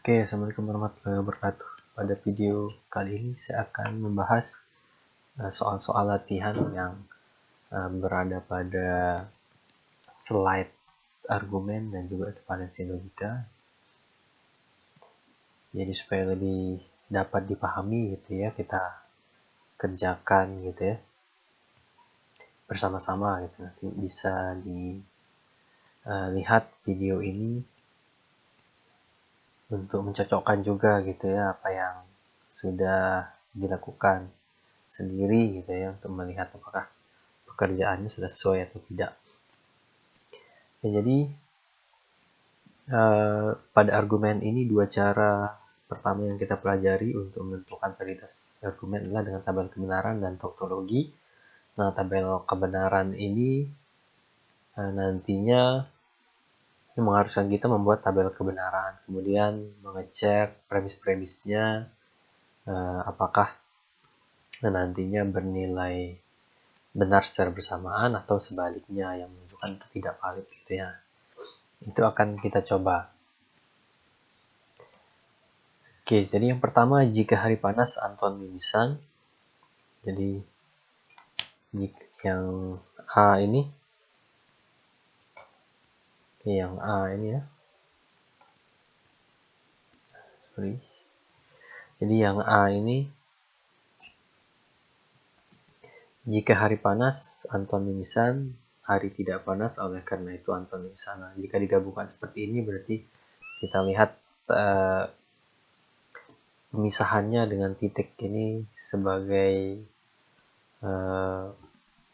Oke, Assalamualaikum warahmatullahi wabarakatuh. Pada video kali ini saya akan membahas soal-soal latihan yang berada pada slide argumen dan juga ekivalensi logika. Jadi supaya lebih dapat dipahami gitu ya, kita kerjakan gitu ya bersama-sama gitu. Nanti bisa dilihat video ini untuk mencocokkan juga gitu ya apa yang sudah dilakukan sendiri gitu ya, untuk melihat apakah pekerjaannya sudah sesuai atau tidak. Ya, jadi pada argumen ini dua cara pertama yang kita pelajari untuk menentukan validitas argumen adalah dengan tabel kebenaran dan tautologi. Nah, tabel kebenaran ini nantinya mengharuskan kita membuat tabel kebenaran, kemudian mengecek premis-premisnya apakah nantinya bernilai benar secara bersamaan atau sebaliknya yang menunjukkan itu tidak valid gitu ya. Itu akan kita coba. Oke, jadi yang pertama, jika hari panas Anton mimisan. Jadi yang A ini, ya. Jadi yang A ini, jika hari panas Anton mimisan, hari tidak panas oleh karena itu Anton mimisan. Nah, jika digabungkan seperti ini berarti kita lihat pemisahannya dengan titik ini sebagai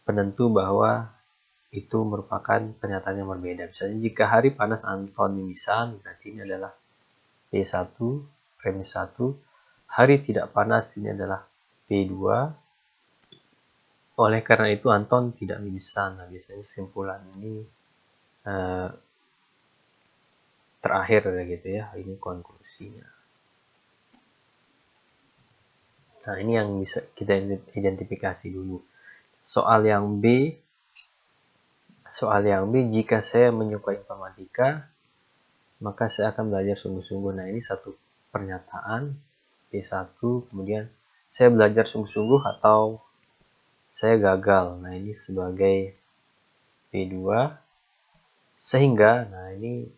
penentu bahwa itu merupakan pernyataan yang berbeda. Misalnya jika hari panas Anton mimisan, berarti ini adalah P1, premis 1. Hari tidak panas ini adalah P2. Oleh karena itu Anton tidak mimisan. Nah, biasanya kesimpulan ini terakhir gitu ya. Ini konklusinya. Nah, ini yang bisa kita identifikasi dulu. Soal yang B, jika saya menyukai informatika, maka saya akan belajar sungguh-sungguh. Nah, ini satu pernyataan P1, kemudian saya belajar sungguh-sungguh atau saya gagal. Nah, ini sebagai P2. Sehingga, nah ini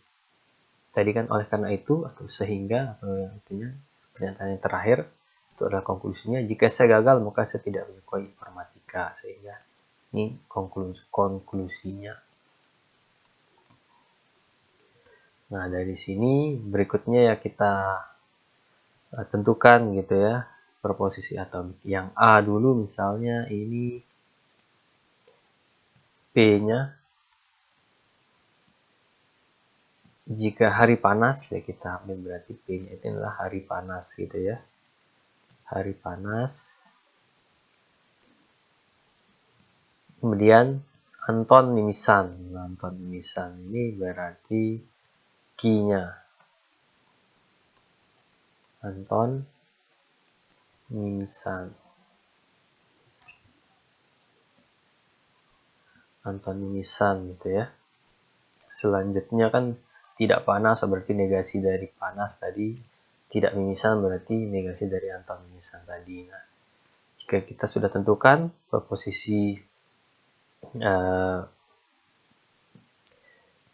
tadi kan oleh karena itu atau sehingga, atau yang intinya pernyataan yang terakhir itu adalah konklusinya. Jika saya gagal, maka saya tidak menyukai informatika. Sehingga ini konklusinya. Nah, dari sini berikutnya ya kita tentukan gitu ya proposisi atomik. Yang A dulu misalnya ini P-nya. Jika hari panas ya kita ambil berarti P-nya itu adalah hari panas gitu ya. Hari panas. Kemudian Anton mimisan. Nah, Anton mimisan ini berarti Q-nya. Anton mimisan. Anton mimisan gitu ya. Selanjutnya kan tidak panas berarti negasi dari panas tadi. Tidak mimisan berarti negasi dari Anton mimisan tadi. Nah, jika kita sudah tentukan posisi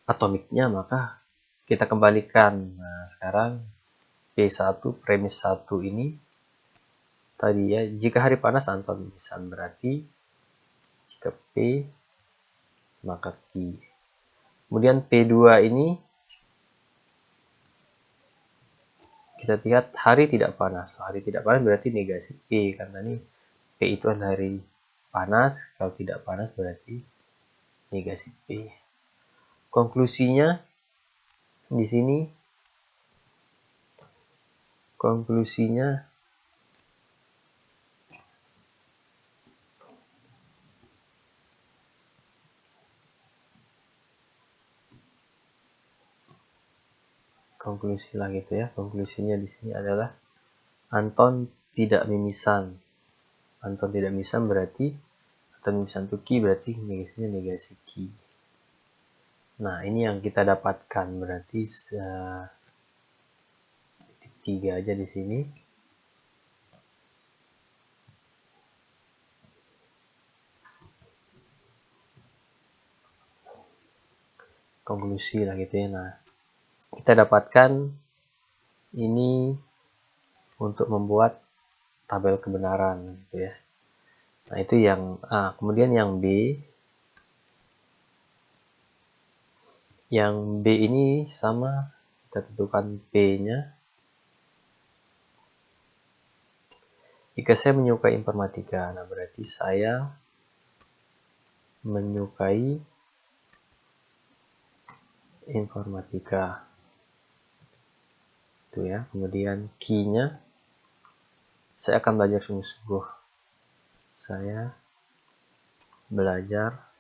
atomiknya, maka kita kembalikan. Nah, sekarang P1 premis 1 ini tadi ya, jika hari panas Anton mimisan berarti jika P maka Q. Kemudian P2 ini kita lihat hari tidak panas. Hari tidak panas berarti negasi P, karena ini P itu adalah hari panas. Kalau tidak panas berarti negasi P. Konklusinya di sini, konklusinya konklusi lah gitu ya. Konklusinya di sini adalah Anton tidak mimisan. Anton tidak mimisan berarti Anton mimisan itu Q, berarti negasinya negasi Q. Nah, ini yang kita dapatkan berarti 3 aja di sini. Konklusi lah gitu ya. Nah, kita dapatkan ini untuk membuat tabel kebenaran gitu ya. Nah, itu yang A. Kemudian yang B. Yang B ini sama, kita tentukan P-nya. Jika saya menyukai informatika, nah berarti saya menyukai informatika. Itu ya. Kemudian key-nya, saya akan belajar sungguh-sungguh. Saya belajar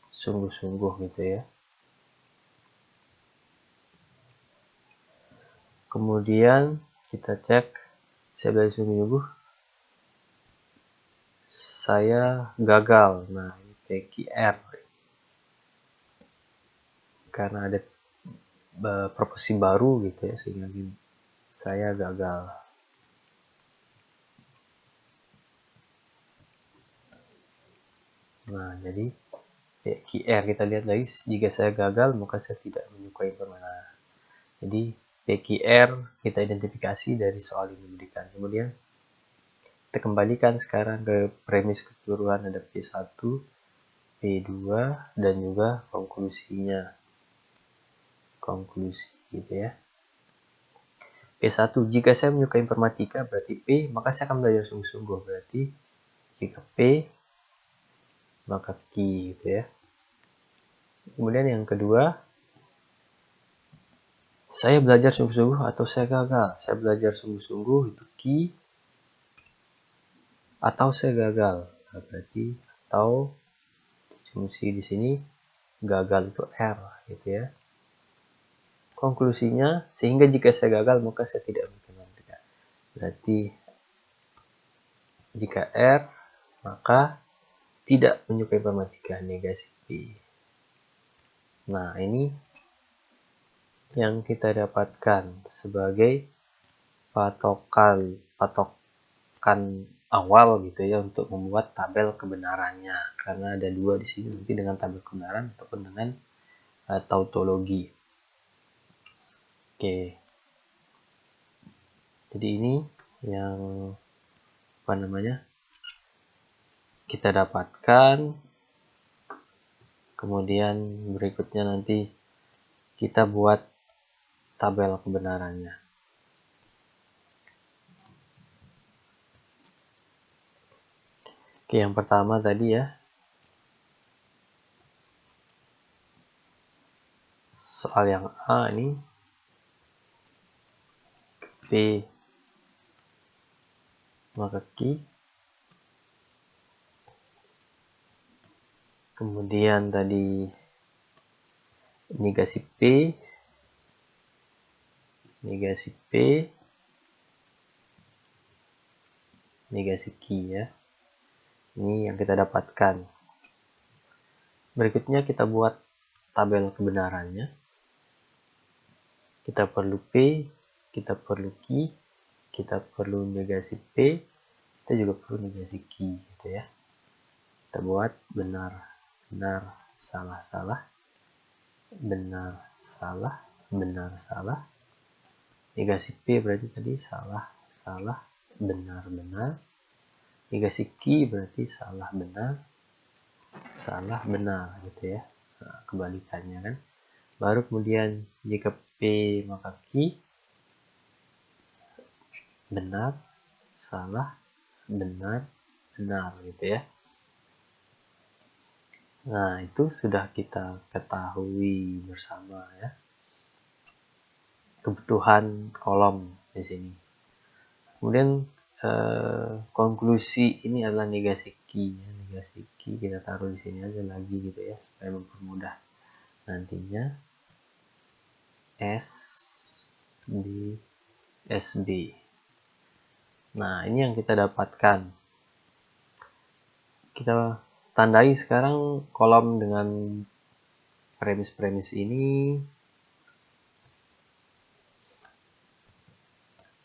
sungguh-sungguh gitu ya. Kemudian kita cek, saya belajar sungguh-sungguh, saya gagal. Nah, ini PQR. Karena ada proporsi baru gitu ya, sehingga saya gagal. Nah, jadi PQR kita lihat lagi, jika saya gagal maka saya tidak menyukai permainan. Jadi PQR kita identifikasi dari soal ini diberikan. Kemudian kita kembalikan sekarang ke premis keseluruhan, ada P1, P2 dan juga konklusinya. Konklusi gitu ya. P1, jika saya menyukai informatika berarti P, maka saya akan belajar sungguh-sungguh. Berarti jika P maka Q gitu ya. Kemudian yang kedua, saya belajar sungguh-sungguh atau saya gagal. Saya belajar sungguh-sungguh itu Q, atau saya gagal. Nah, berarti atau fungsi di sini gagal itu R gitu ya. Konklusinya, sehingga jika saya gagal maka saya tidak menyukai. Berarti jika R maka tidak menyukai informatika, negasi P. Nah, ini yang kita dapatkan sebagai patokan awal gitu ya untuk membuat tabel kebenarannya. Karena ada dua di sini, nanti dengan tabel kebenaran ataupun dengan tautologi. Oke. Jadi ini yang kita dapatkan. Kemudian berikutnya nanti kita buat tabel kebenarannya. Oke, yang pertama tadi ya, soal yang A ini P maka Q. Kemudian tadi negasi P, negasi P, negasi Q ya. Ini yang kita dapatkan. Berikutnya kita buat tabel kebenarannya. Kita perlu P, kita perlu Q, kita perlu negasi P, kita juga perlu negasi Q gitu ya. Kita buat benar, benar, salah, salah, benar, salah, benar, salah. Negasi P berarti tadi salah, salah, benar, benar. Negasi Q berarti salah, benar, salah, benar gitu ya. Nah, kebalikannya kan. Baru kemudian jika P maka Q, benar, salah, benar, benar gitu ya. Nah, itu sudah kita ketahui bersama ya. Kebutuhan kolom di sini. Kemudian konklusi ini adalah negasi Q. Negasi Q kita taruh di sini aja lagi gitu ya, supaya mempermudah nantinya. SB. Nah, ini yang kita dapatkan. Kita tandai sekarang kolom dengan premis-premis ini.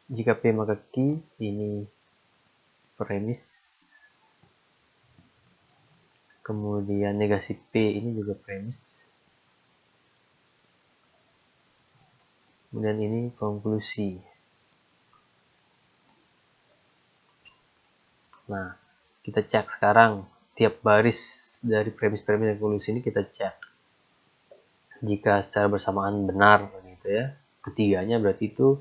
Jika P maka Q, ini premis. Kemudian negasi P ini juga premis. Kemudian ini konklusi. Nah, kita cek sekarang tiap baris dari premis-premis dan konklusi ini kita cek. Jika secara bersamaan benar gitu ya, ketiganya berarti itu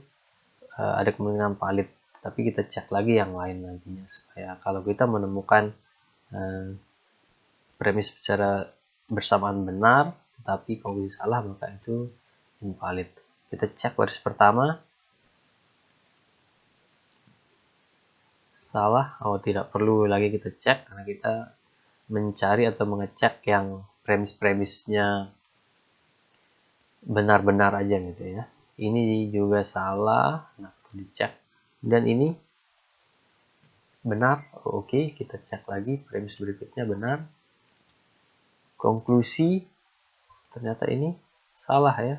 ada kemungkinan valid. Tapi kita cek lagi yang lain nantinya supaya kalau kita menemukan premis secara bersamaan benar tetapi konklusi salah, maka itu invalid. Kita cek baris pertama salah. Oh, tidak perlu lagi kita cek karena kita mencari atau mengecek yang premis-premisnya benar-benar aja gitu ya. Ini juga salah, nah dicek. Dan ini benar, oke, kita cek lagi premis berikutnya benar. Konklusi ternyata ini salah ya.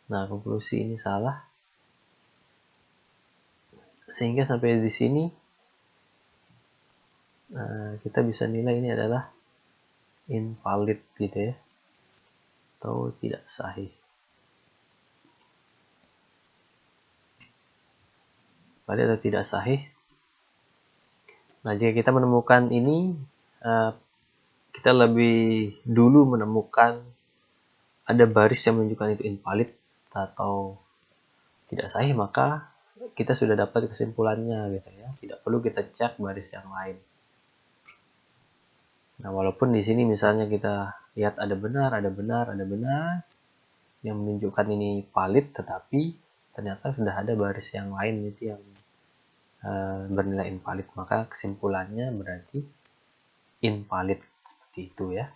Nah, konklusi ini salah. Sehingga sampai di sini kita bisa nilai ini adalah invalid gitu ya, atau tidak sahih. Valid atau tidak sahih. Nah, jika kita menemukan ini, kita lebih dulu menemukan ada baris yang menunjukkan itu invalid atau tidak sahih, maka kita sudah dapat kesimpulannya gitu ya. Tidak perlu kita cek baris yang lain. Nah, walaupun di sini misalnya kita lihat ada benar yang menunjukkan ini valid, tetapi ternyata sudah ada baris yang lain itu yang bernilai invalid, maka kesimpulannya berarti invalid seperti itu ya.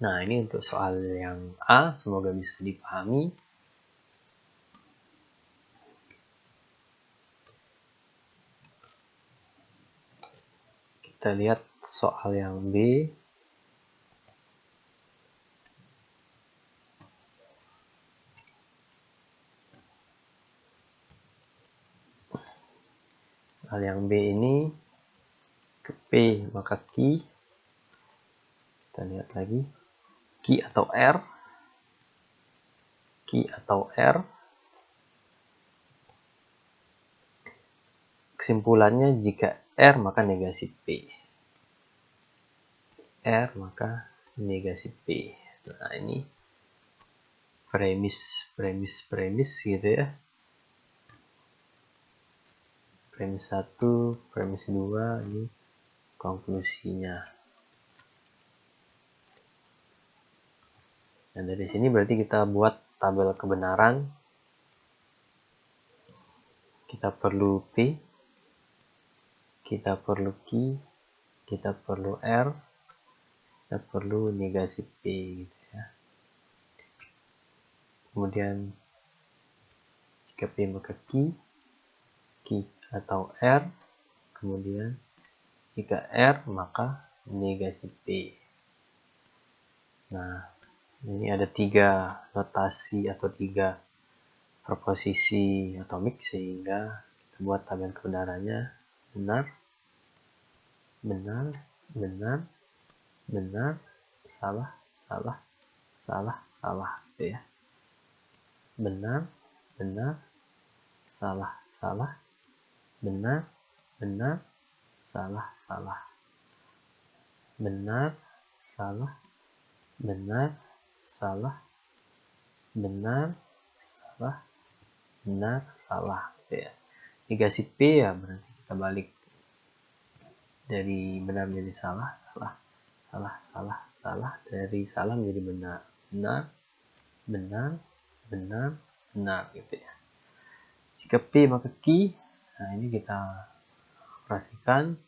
Nah, ini untuk soal yang A, semoga bisa dipahami. Kita lihat soal yang B. Soal yang B ini ke P maka Q. Kita lihat lagi. Q atau R. Q atau R. Kesimpulannya jika R maka negasi P. R maka negasi P. Nah, ini premis gitu ya. Premis 1, premis 2, ini konklusinya. Dan dari sini berarti kita buat tabel kebenaran. Kita perlu P, kita perlu Q, kita perlu R, kita perlu negasi P gitu ya. Kemudian jika P maka Q atau R, kemudian jika R maka negasi P. Nah, ini ada 3 notasi atau 3 proposisi atomik sehingga kita buat tabel kebenarannya benar, benar, benar, benar, salah, salah, salah, salah gitu ya. Benar, benar, salah, salah, benar, benar, salah, salah, benar, salah, benar, salah, benar, salah, benar, salah gitu ya. Negasi P ya berarti kita balik dari benar menjadi salah, salah, salah, salah, salah, dari salah menjadi benar, benar, benar, benar, benar gitu ya. Jika P maka Q. Nah, ini kita perhatikan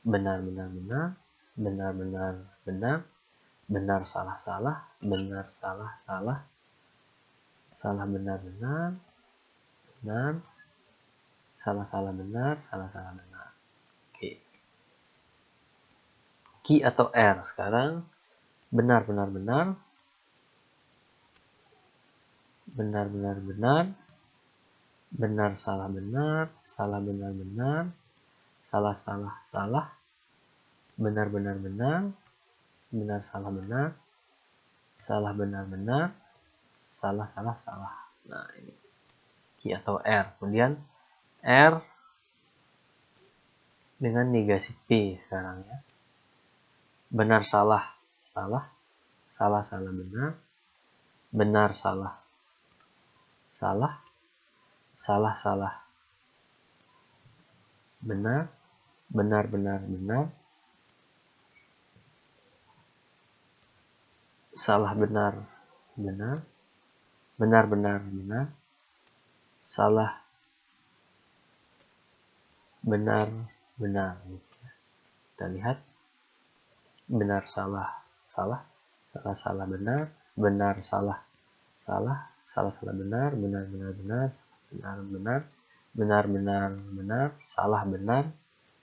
benar, benar, benar, benar, benar, benar, benar, salah, salah, benar, salah, salah, salah, benar, benar, benar, salah, salah, benar, salah, salah, benar. Oke. Q atau R sekarang benar, benar, benar, benar, benar, benar, benar salah benar, salah benar benar, salah salah salah, benar benar benar, benar salah benar, salah benar benar, salah salah salah. Nah, ini Q atau R. Kemudian R dengan negasi P sekarang ya. Benar salah salah, salah salah benar, benar salah salah, salah salah benar, benar benar benar, salah benar benar, benar benar benar, salah benar benar. Kita lihat benar salah salah, salah salah benar, benar salah salah, salah salah benar, benar benar benar, benar benar, benar benar benar, salah benar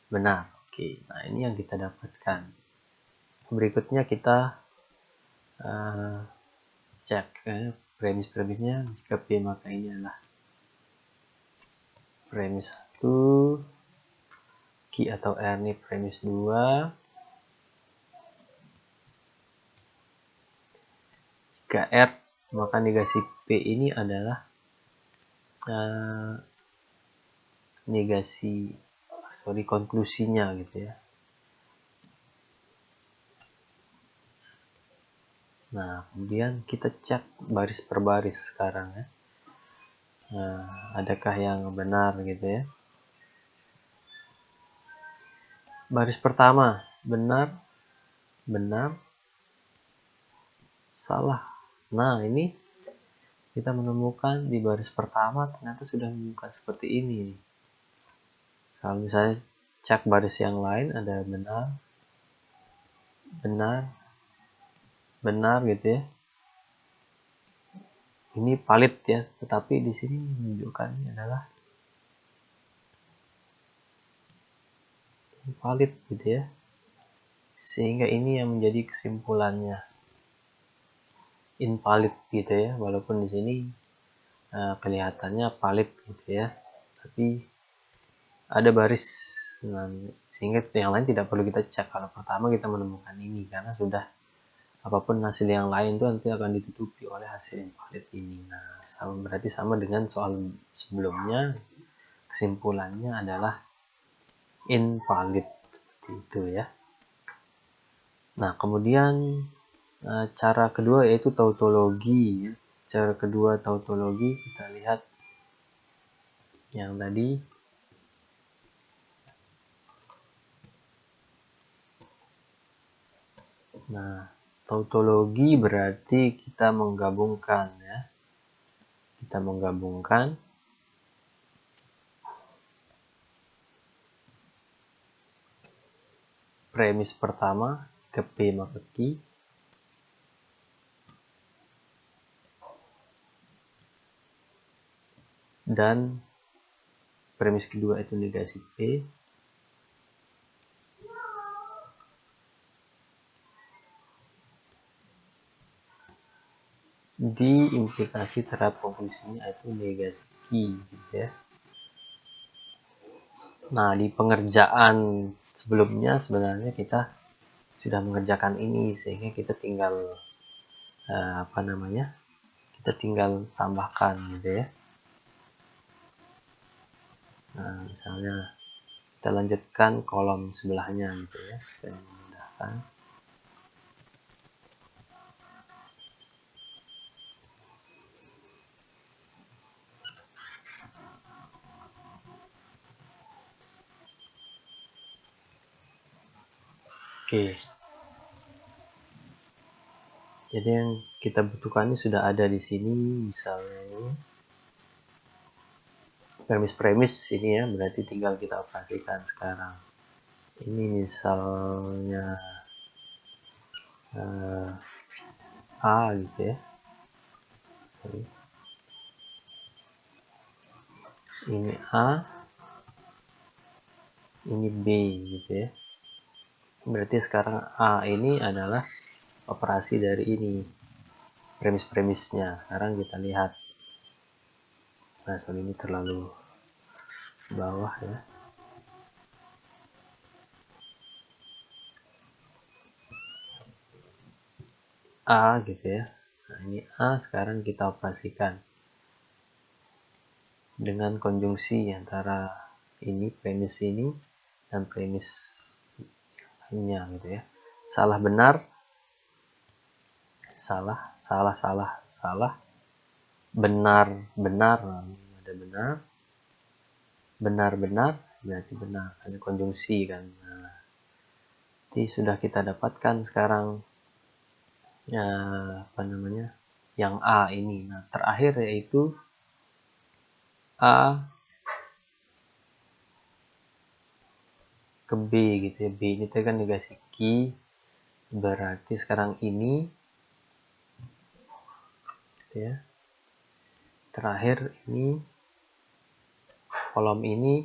benar. Oke, nah ini yang kita dapatkan. Berikutnya kita cek premis-premisnya. Jika P maka ini adalah premis 1, Q atau R ini premis 2. Jika R maka negasi P ini adalah konklusinya gitu ya. Nah, kemudian kita cek baris per baris sekarang ya. Nah, adakah yang benar gitu ya. Baris pertama, benar, benar, salah. Nah, ini kita menemukan di baris pertama ternyata sudah menemukan seperti ini. Kalau misalnya cek baris yang lain ada benar, benar, benar gitu ya. Ini valid ya, tetapi di sini menunjukkan adalah valid gitu ya. Sehingga ini yang menjadi kesimpulannya. Invalid gitu ya, walaupun di sini kelihatannya valid gitu ya. Tapi ada baris, sehingga yang lain tidak perlu kita cek. Kalau pertama kita menemukan ini karena sudah apapun hasil yang lain itu nanti akan ditutupi oleh hasil invalid ini. Nah, berarti sama dengan soal sebelumnya, kesimpulannya adalah invalid seperti itu ya. Nah, kemudian cara kedua yaitu tautologi. Cara kedua tautologi kita lihat yang tadi. Nah, tautologi berarti kita menggabungkan ya. Kita menggabungkan premis pertama ke P maka Q, dan premis kedua itu negasi P, diimplikasi terhadap konklusinya itu negasi Q gitu ya. Nah, di pengerjaan sebelumnya sebenarnya kita sudah mengerjakan ini, sehingga kita tinggal kita tinggal tambahkan gitu ya. Nah, misalnya kita lanjutkan kolom sebelahnya gitu ya, supaya memudahkan. Oke. Jadi yang kita butuhkan ini sudah ada di sini, misalnya ini premis-premis ini ya, berarti tinggal kita operasikan sekarang. Ini misalnya A gitu ya. Ini A, ini B gitu ya. Berarti sekarang A ini adalah operasi dari ini, premis-premisnya. Sekarang kita lihat Nah, soal ini terlalu bawah ya. A gitu ya. Nah, ini A sekarang kita operasikan dengan konjungsi antara ini, premis ini, dan premis lainnya gitu ya. Salah benar, salah, salah, salah, salah, benar, benar, ada benar, benar, benar, berarti benar, ada konjungsi kan. Nah, jadi sudah kita dapatkan sekarang apa namanya, yang A ini. Nah, terakhir yaitu A ke B gitu ya. B ini kan negasi Q, berarti sekarang ini gitu ya. Terakhir ini kolom ini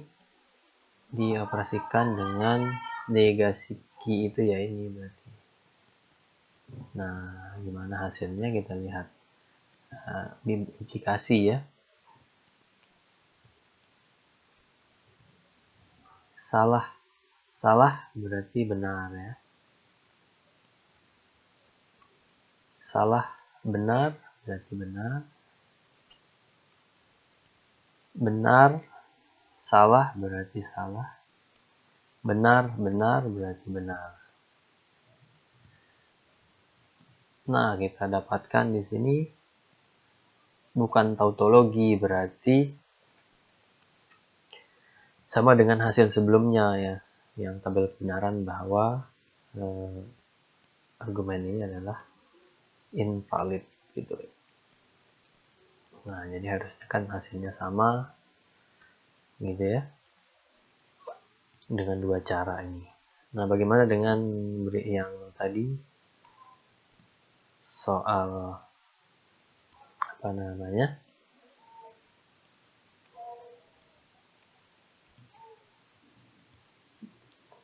dioperasikan dengan negasi Q itu ya, ini berarti. Nah, gimana hasilnya kita lihat. Implikasi ya. Salah, salah berarti benar ya. Salah, benar berarti benar. Benar, salah berarti salah. Benar, benar berarti benar. Nah, kita dapatkan di sini bukan tautologi, berarti sama dengan hasil sebelumnya ya, yang tabel kebenaran bahwa argumen ini adalah invalid gitu. Nah, jadi harusnya kan hasilnya sama gitu ya, dengan dua cara ini. Nah, bagaimana dengan yang tadi soal apa namanya,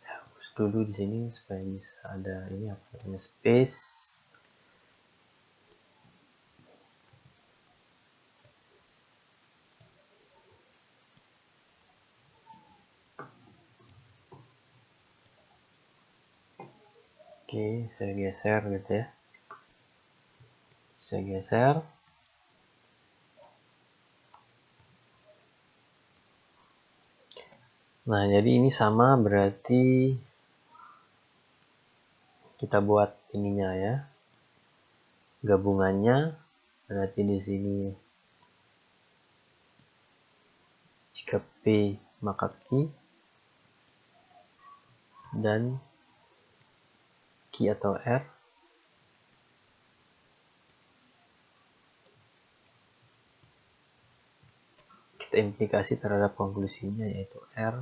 hapus dulu di sini supaya bisa ada ini apa namanya, space. Oke, saya geser gitu ya. Saya geser. Nah, jadi ini sama, berarti kita buat ininya ya. Gabungannya berarti di sini jika P maka Q, dan Q atau R kita implikasi terhadap konklusinya, yaitu R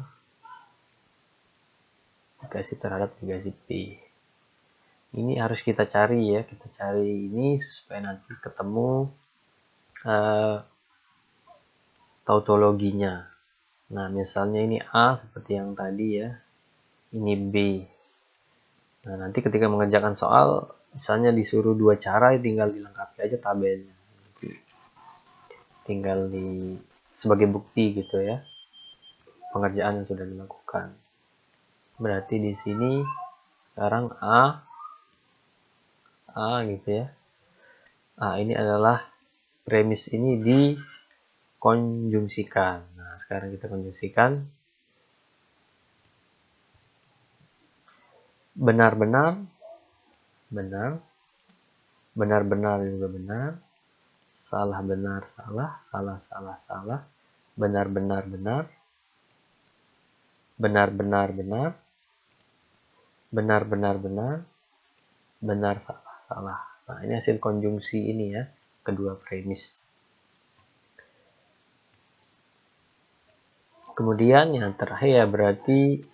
implikasi terhadap negasi P. Ini harus kita cari ya, kita cari ini supaya nanti ketemu tautologinya. Nah, misalnya ini A seperti yang tadi ya, ini B. Nah, nanti ketika mengerjakan soal, misalnya disuruh dua cara, tinggal dilengkapi aja tabelnya. Tinggal sebagai bukti gitu ya, pengerjaan yang sudah dilakukan. Berarti di sini sekarang A gitu ya. A ini adalah premis ini dikonjungsikan. Nah, sekarang kita konjungsikan. Benar-benar, benar. Benar-benar juga benar. Salah, benar, salah. Salah, salah, salah. Benar-benar, benar. Benar-benar, benar. Benar-benar, benar. Benar, salah, salah. Nah, ini hasil konjungsi ini ya, kedua premis. Kemudian yang terakhir ya, berarti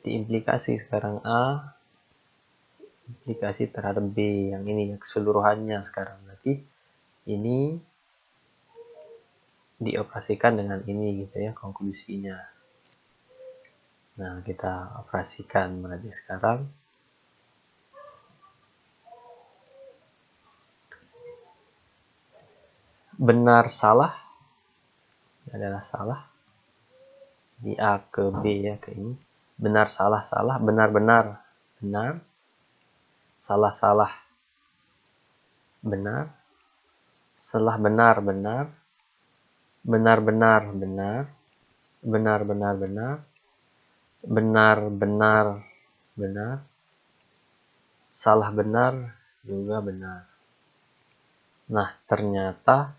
diimplikasi sekarang A implikasi terhadap B yang ini ya, keseluruhannya sekarang. Berarti ini dioperasikan dengan ini gitu ya, konklusinya. Nah, kita operasikan berarti sekarang. benar salah adalah salah. Di A ke B ya, ke ini. Benar salah salah, benar benar benar, salah salah benar, salah benar benar, benar benar benar, benar benar benar, benar benar benar, salah benar juga benar. Nah, ternyata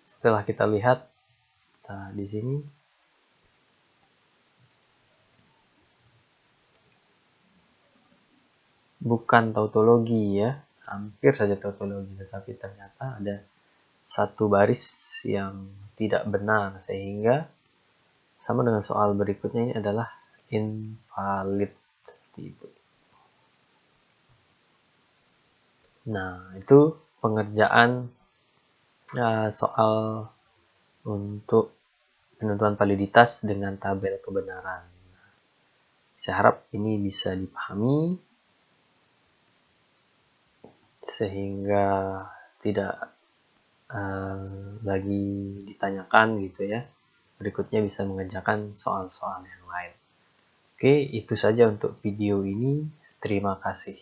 setelah kita lihat di sini bukan tautologi ya, hampir saja tautologi, tetapi ternyata ada satu baris yang tidak benar, sehingga sama dengan soal berikutnya, ini adalah invalid seperti itu. Nah, itu pengerjaan soal untuk penentuan validitas dengan tabel kebenaran. Saya harap ini bisa dipahami sehingga tidak lagi ditanyakan gitu ya. Berikutnya bisa mengerjakan soal-soal yang lain. Oke, itu saja untuk video ini. Terima kasih.